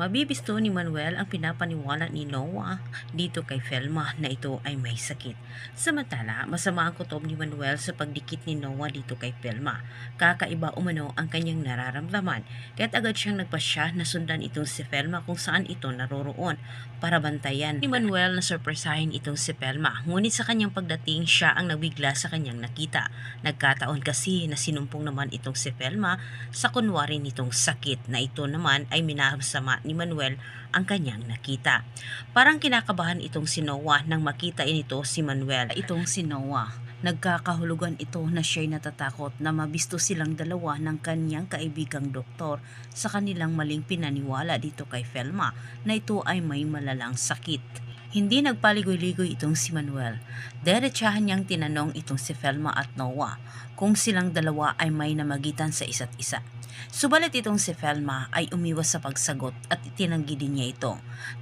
Mabibisto ni Manuel ang pinapaniwala ni Noah dito kay Velma na ito ay may sakit. Samantala, masama ang kutob ni Manuel sa pagdikit ni Noah dito kay Velma. Kakaiba umano ang kanyang nararamdaman, kaya't agad siyang nagpasya na sundan itong si Velma kung saan ito naroroon para bantayan ni Manuel na sorpresahin itong si Velma. Ngunit sa kanyang pagdating, siya ang nagbigla sa kanyang nakita. Nagkataon kasi na sinumpong naman itong si Velma sa kunwari nitong sakit na ito naman ay minasama ni Manuel ang kanyang nakita. Parang kinakabahan itong si Noah nang makita inito si Manuel. Itong si Noah, nagkakahulugan ito na siya'y natatakot na mabisto silang dalawa ng kanyang kaibigang doktor sa kanilang maling pinaniwala dito kay Velma na ito ay may malalang sakit. Hindi nagpaligoy-ligoy itong si Manuel. Diretsahan niyang tinanong itong si Velma at Noah kung silang dalawa ay may namagitan sa isa't isa. Subalit itong si Velma ay umiwas sa pagsagot at itinanggi din niya ito.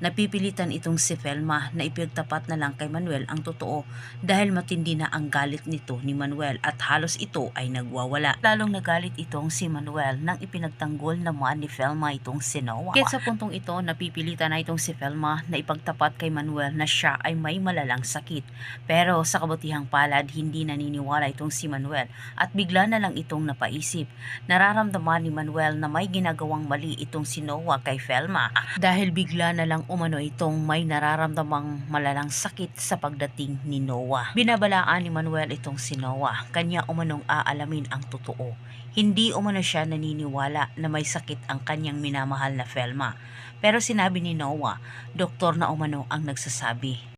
Napipilitan itong si Velma na ipagtapat na lang kay Manuel ang totoo dahil matindi na ang galit nito ni Manuel at halos ito ay nagwawala. Lalong nagalit itong si Manuel nang ipinagtanggol naman ni Velma itong si Noah. Kaya sa puntong ito, napipilitan na itong si Velma na ipagtapat kay Manuel na siya ay may malalang sakit. Pero sa kabutihang palad, hindi naniniwala itong si Manuel at bigla na lang itong napaisip. Nararamdaman ni Manuel na may ginagawang mali itong si Noah kay Velma dahil bigla na lang umano itong may nararamdamang malalang sakit sa pagdating ni Noah. Binabalaan ni Manuel itong si Noah, kanya umanong aalamin ang totoo. Hindi umano siya naniniwala na may sakit ang kanyang minamahal na Velma. Pero sinabi ni Noah, doktor na umano ang nagsasabi.